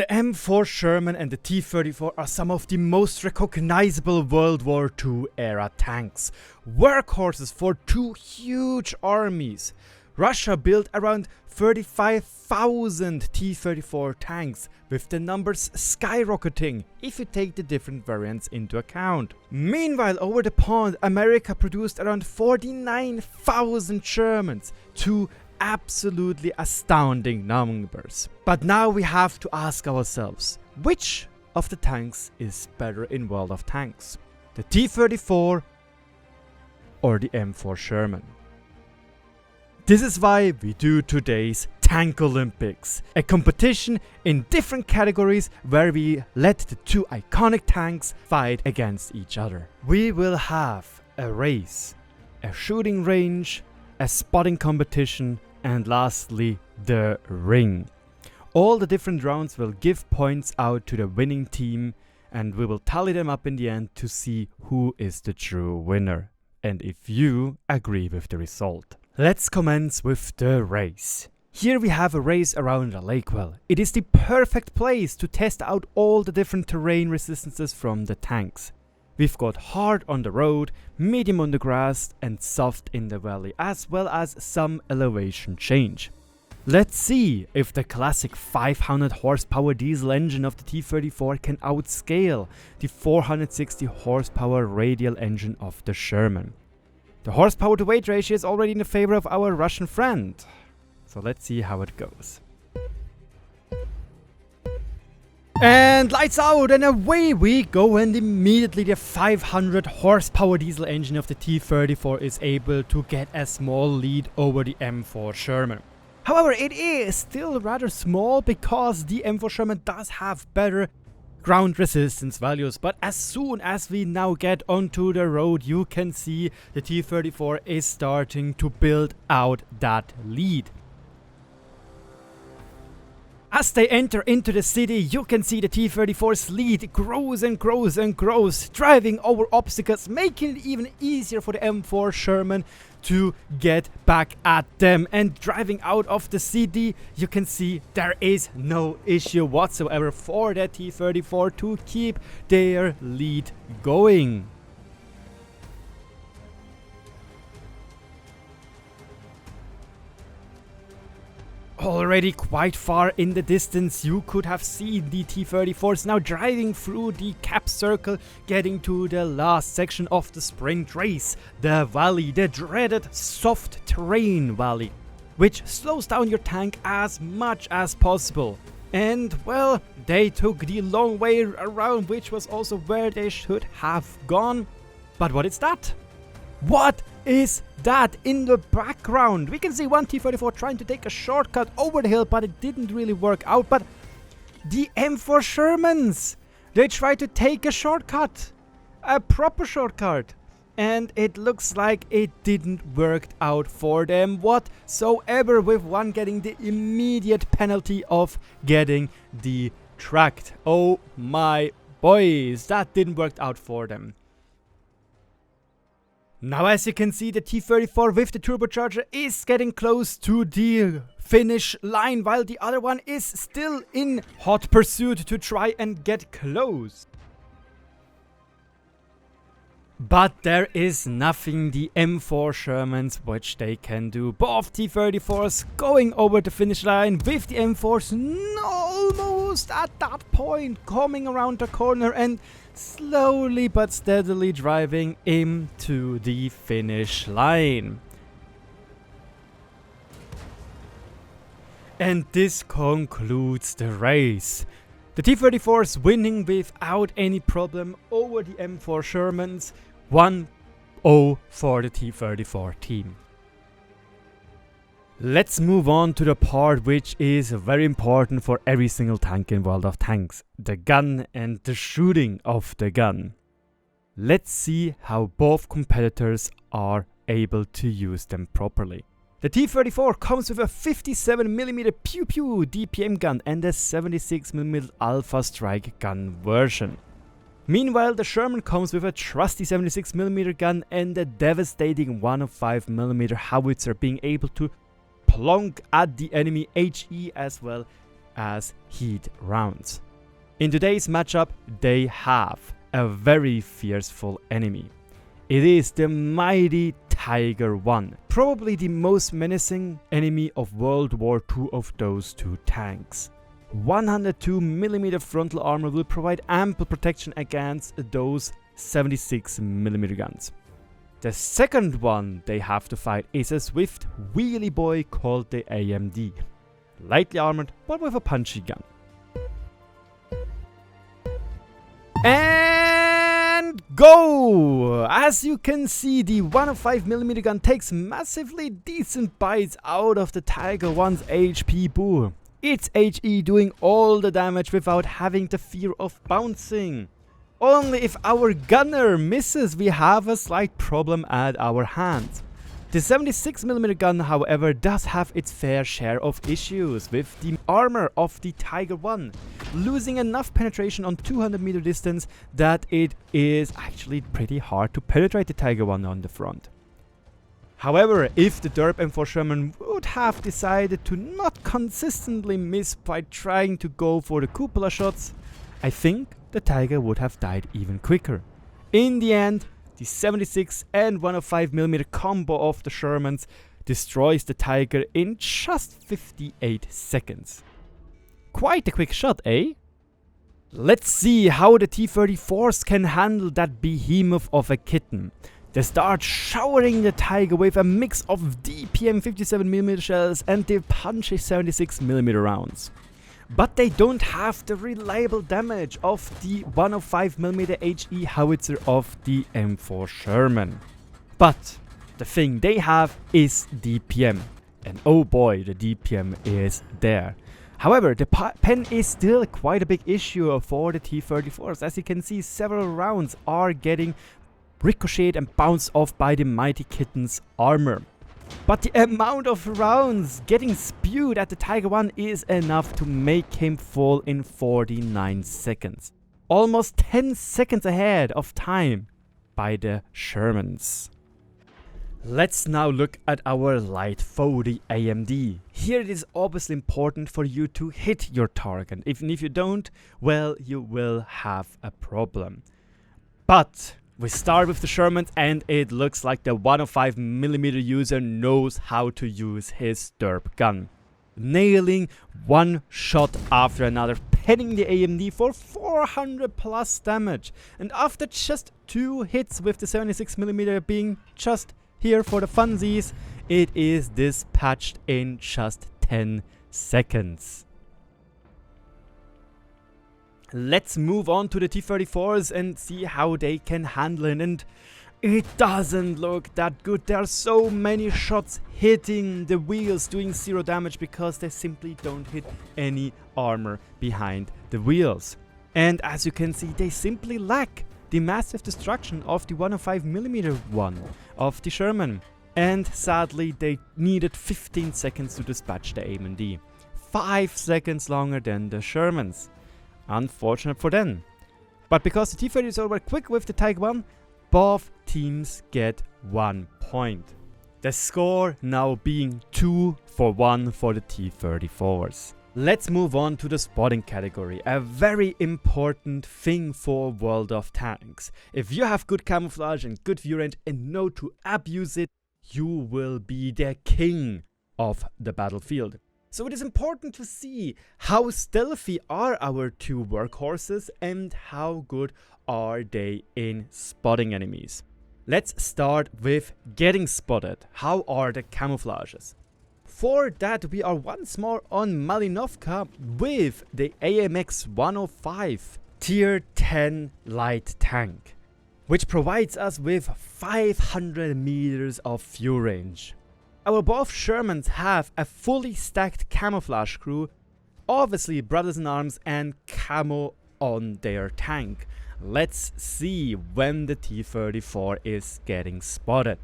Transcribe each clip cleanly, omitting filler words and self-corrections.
The M4 Sherman and the T-34 are some of the most recognizable World War II era tanks, workhorses for two huge armies. Russia built around 35,000 T-34 tanks, with the numbers skyrocketing if you take the different variants into account. Meanwhile, over the pond, America produced around 49,000 Shermans, two absolutely astounding numbers. But now we have to ask ourselves, which of the tanks is better in World of Tanks? The T-34 or the M4 Sherman? This is why we do today's TANKOLYMPICS, a competition in different categories where we let the two iconic tanks fight against each other. We will have a race, a shooting range, a spotting competition, and lastly, the ring. All the different rounds will give points out to the winning team, and we will tally them up in the end to see who is the true winner, and if you agree with the result. Let's commence with the race. Here we have a race around a lake well. It is the perfect place to test out all the different terrain resistances from the tanks. We've got hard on the road, medium on the grass, and soft in the valley, as well as some elevation change. Let's see if the classic 500 horsepower diesel engine of the T-34 can outscale the 460 horsepower radial engine of the Sherman. The horsepower to weight ratio is already in the favor of our Russian friend, so let's see how it goes. And lights out, and away we go, and immediately the 500 horsepower diesel engine of the T-34 is able to get a small lead over the M4 Sherman. However, it is still rather small because the M4 Sherman does have better ground resistance values, but as soon as we now get onto the road, you can see the T-34 is starting to build out that lead. As they enter into the city, you can see the T-34's lead grows and grows and grows, driving over obstacles, making it even easier for the M4 Sherman to get back at them. And driving out of the city, you can see there is no issue whatsoever for the T-34 to keep their lead going. Already quite far in the distance, you could have seen the T-34s now driving through the cap circle, getting to the last section of the sprint race, the valley, the dreaded soft terrain valley, which slows down your tank as much as possible. And well, they took the long way around, which was also where they should have gone. But what is that? What is that in the background? We can see one T-34 trying to take a shortcut over the hill, but it didn't really work out. But the M4 Shermans, they tried to take a shortcut, a proper shortcut, and it looks like it didn't work out for them whatsoever, with one getting the immediate penalty of getting detracked. Oh my boys, that didn't work out for them. Now, as you can see, the T-34 with the turbocharger is getting close to the finish line, while the other one is still in hot pursuit to try and get close. But there is nothing the M4 Shermans which they can do. Both T-34s going over the finish line, with the M4s almost at that point coming around the corner and slowly but steadily driving into the finish line. And this concludes the race. The T-34s winning without any problem over the M4 Shermans. 1-0 for the T-34 team. Let's move on to the part which is very important for every single tank in World of Tanks, the gun and the shooting of the gun. Let's see how both competitors are able to use them properly. The T-34 comes with a 57mm Pew Pew DPM gun and a 76mm Alpha Strike gun version. Meanwhile, the Sherman comes with a trusty 76mm gun and a devastating 105mm howitzer, being able to plonk at the enemy HE as well as heat rounds. In today's matchup, they have a very fearful enemy. It is the mighty Tiger I, probably the most menacing enemy of World War II of those two tanks. 102mm frontal armor will provide ample protection against those 76mm guns. The second one they have to fight is a swift wheelie boy called the AMD. Lightly armored, but with a punchy gun. And go! As you can see, the 105mm gun takes massively decent bites out of the Tiger I's HP pool. It's HE doing all the damage without having the fear of bouncing. Only if our gunner misses, we have a slight problem at our hands. The 76mm gun, however, does have its fair share of issues with the armor of the Tiger I, losing enough penetration on 200m distance that it is actually pretty hard to penetrate the Tiger I on the front. However, if the derp M4 Sherman would have decided to not consistently miss by trying to go for the cupola shots, I think the Tiger would have died even quicker. In the end, the 76 and 105mm combo of the Shermans destroys the Tiger in just 58 seconds. Quite a quick shot, eh? Let's see how the T-34s can handle that behemoth of a kitten. They start showering the Tiger with a mix of DPM 57mm shells and the punchy 76mm rounds. But they don't have the reliable damage of the 105mm HE howitzer of the M4 Sherman. But the thing they have is DPM. And oh boy, the DPM is there. However, the pen is still quite a big issue for the T-34s. As you can see, several rounds are getting ricocheted and bounced off by the mighty kitten's armor. But the amount of rounds getting spewed at the Tiger I is enough to make him fall in 49 seconds. Almost 10 seconds ahead of time by the Shermans. Let's now look at our light foe, the AMD. Here it is obviously important for you to hit your target. Even if you don't, well, you will have a problem. But we start with the Shermans, and it looks like the 105mm user knows how to use his derp gun. Nailing one shot after another, penning the AMD for 400 plus damage. And after just 2 hits with the 76mm being just here for the funsies, it is dispatched in just 10 seconds. Let's move on to the T-34s and see how they can handle it, and it doesn't look that good. There are so many shots hitting the wheels doing 0 damage because they simply don't hit any armor behind the wheels. And as you can see, they simply lack the massive destruction of the 105mm one of the Sherman. And sadly, they needed 15 seconds to dispatch the AMD. 5 seconds longer than the Shermans. Unfortunate for them. But because the T-34s were quick with the Tiger I, both teams get 1 point. The score now being 2-1 for the T-34s. Let's move on to the spotting category, a very important thing for World of Tanks. If you have good camouflage and good view range and know to abuse it, you will be the king of the battlefield. So it is important to see how stealthy are our 2 workhorses and how good are they in spotting enemies. Let's start with getting spotted. How are the camouflages? For that, we are once more on Malinovka with the AMX 105 Tier 10 light tank, which provides us with 500 meters of view range. Our both Shermans have a fully stacked camouflage crew, obviously brothers in arms and camo on their tank. Let's see when the T-34 is getting spotted.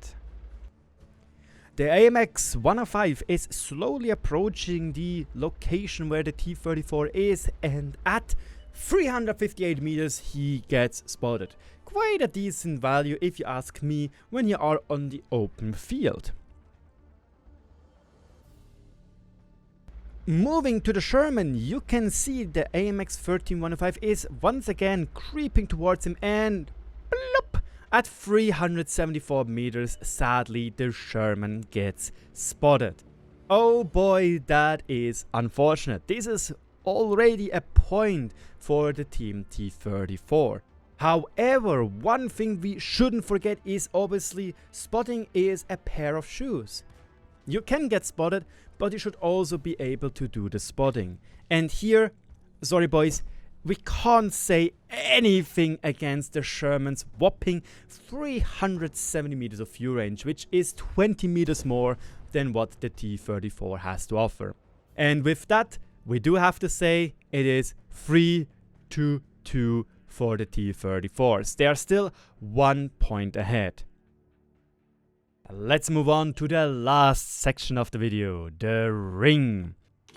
The AMX 105 is slowly approaching the location where the T-34 is, and at 358 meters he gets spotted. Quite a decent value if you ask me when you are on the open field. Moving to the Sherman, you can see the AMX 13105 is once again creeping towards him, and bloop, at 374 meters, sadly the Sherman gets spotted. Oh boy, that is unfortunate. This is already a point for the team T-34. However, one thing we shouldn't forget is obviously spotting is a pair of shoes. You can get spotted, but you should also be able to do the spotting. And here, sorry boys, we can't say anything against the Sherman's whopping 370 meters of view range, which is 20 meters more than what the T-34 has to offer. And with that, we do have to say it is 3-2 for the T-34s. They are still 1 point ahead. Let's move on to the last section of the video, the ring.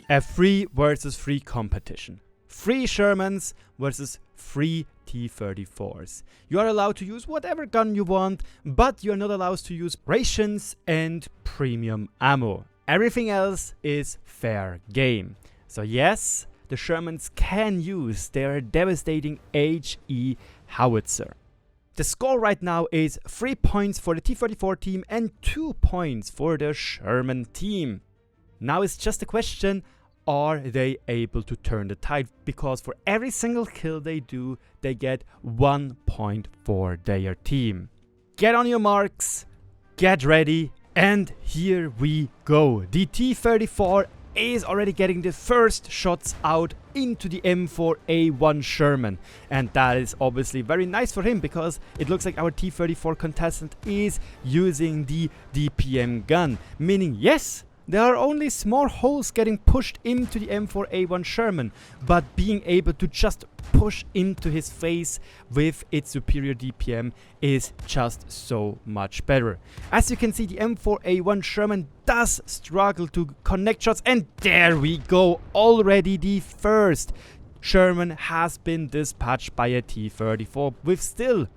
A 3 versus 3 competition. 3 Shermans versus 3 T-34s. You are allowed to use whatever gun you want, but you are not allowed to use rations and premium ammo. Everything else is fair game. So yes, the Shermans can use their devastating HE howitzer. The score right now is 3 points for the T-34 team and 2 points for the Sherman team. Now it's just a question, are they able to turn the tide? Because for every single kill they do, they get 1 point for their team. Get on your marks, get ready, and here we go. The T-34 is already getting the first shots out into the M4A1 Sherman, and that is obviously very nice for him because it looks like our T-34 contestant is using the DPM gun, meaning yes, there are only small holes getting pushed into the M4A1 Sherman, but being able to just push into his face with its superior DPM is just so much better. As you can see, the M4A1 Sherman does struggle to connect shots, and there we go, already the first Sherman has been dispatched by a T-34 with still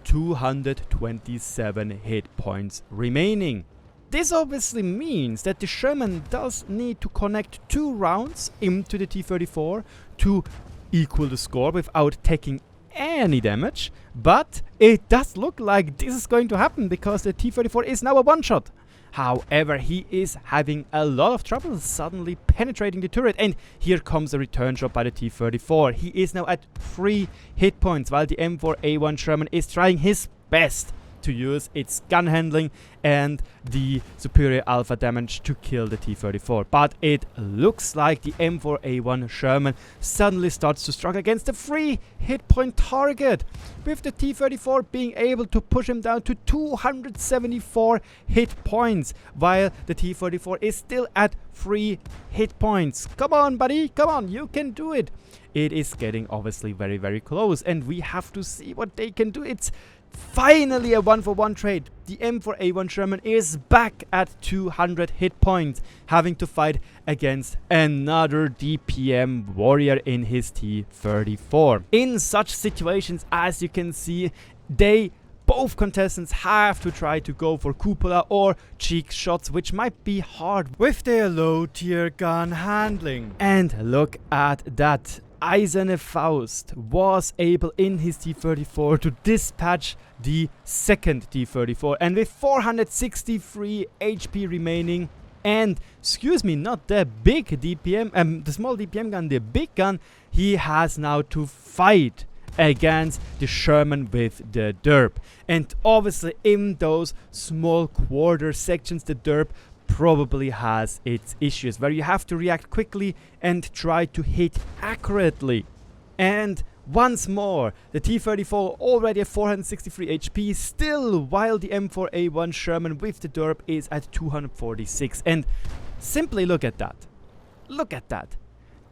227 hit points remaining. This obviously means that the Sherman does need to connect 2 rounds into the T-34 to equal the score without taking any damage, but it does look like this is going to happen because the T-34 is now a one-shot. However, he is having a lot of trouble suddenly penetrating the turret, and here comes a return shot by the T-34. He is now at 3 hit points while the M4A1 Sherman is trying his best to use its gun handling and the superior alpha damage to kill the T-34. But it looks like the M4A1 Sherman suddenly starts to struggle against the 3 hit point target, with the T-34 being able to push him down to 274 hit points, while the T-34 is still at 3 hit points. Come on, buddy, come on, you can do it. It is getting obviously very, very close, and we have to see what they can do. It's finally a 1-for-1 trade. The M4A1 Sherman is back at 200 hit points, having to fight against another DPM warrior in his T-34. In such situations, as you can see, both contestants have to try to go for cupola or cheek shots, which might be hard with their low tier gun handling. And look at that. Eiserne Faust was able in his T-34 to dispatch the second T-34, and with 463 HP remaining, and excuse me, not the big DPM, the small DPM gun, the big gun, he has now to fight against the Sherman with the derp. And obviously in those small quarter sections, the derp probably has its issues where you have to react quickly and try to hit accurately. And once more, the T-34 already at 463 HP still, while the M4A1 Sherman with the derp is at 246. And simply look at that. Look at that.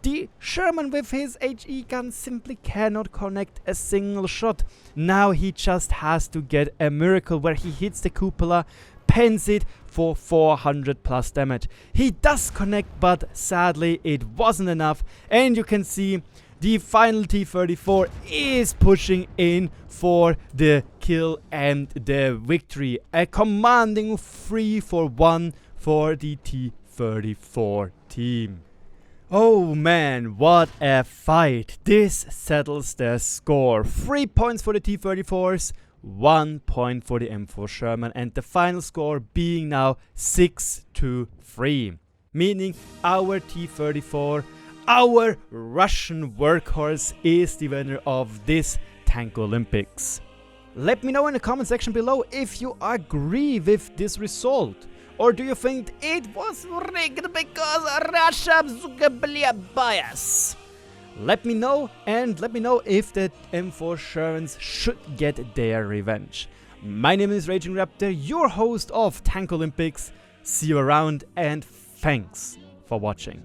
The Sherman with his HE gun simply cannot connect a single shot. Now he just has to get a miracle where he hits the cupola, pens it for 400 plus damage. He does connect, but sadly it wasn't enough, and you can see the final T-34 is pushing in for the kill and the victory. A commanding 3-for-1 for the T-34 team. Oh man, what a fight. This settles the score. 3 points for the T-34s, 1 point for the M4 Sherman, and the final score being now 6-3. Meaning our T-34, our Russian workhorse, is the winner of this TANKOLYMPICS. Let me know in the comment section below if you agree with this result. Or do you think it was rigged because Russia bias? Let me know, and let me know if the M4 Shermans should get their revenge. My name is RagingRaptor, your host of TANKOLYMPICS. See you around, and thanks for watching.